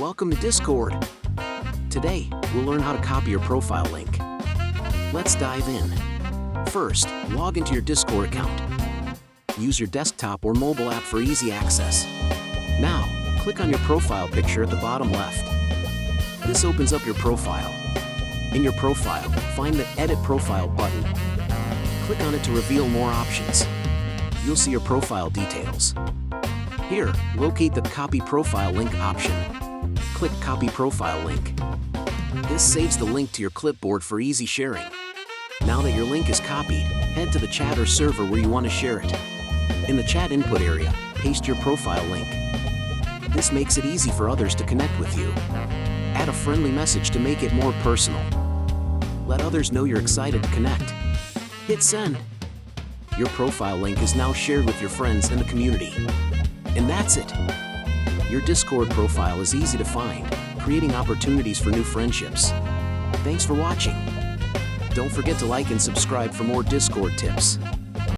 Welcome to Discord. Today, we'll learn how to copy your profile link. Let's dive in. First, log into your Discord account. Use your desktop or mobile app for easy access. Now, click on your profile picture at the bottom left. This opens up your profile. In your profile, find the Edit Profile button. Click on it to reveal more options. You'll see your profile details. Here, locate the Copy Profile Link option. Click Copy Profile Link. This saves the link to your clipboard for easy sharing. Now that your link is copied, head to the chat or server where you want to share it. In the chat input area, paste your profile link. This makes it easy for others to connect with you. Add a friendly message to make it more personal. Let others know you're excited to connect. Hit send. Your profile link is now shared with your friends and the community. And that's it. Your Discord profile is easy to find, creating opportunities for new friendships. Thanks for watching. Don't forget to like and subscribe for more Discord tips.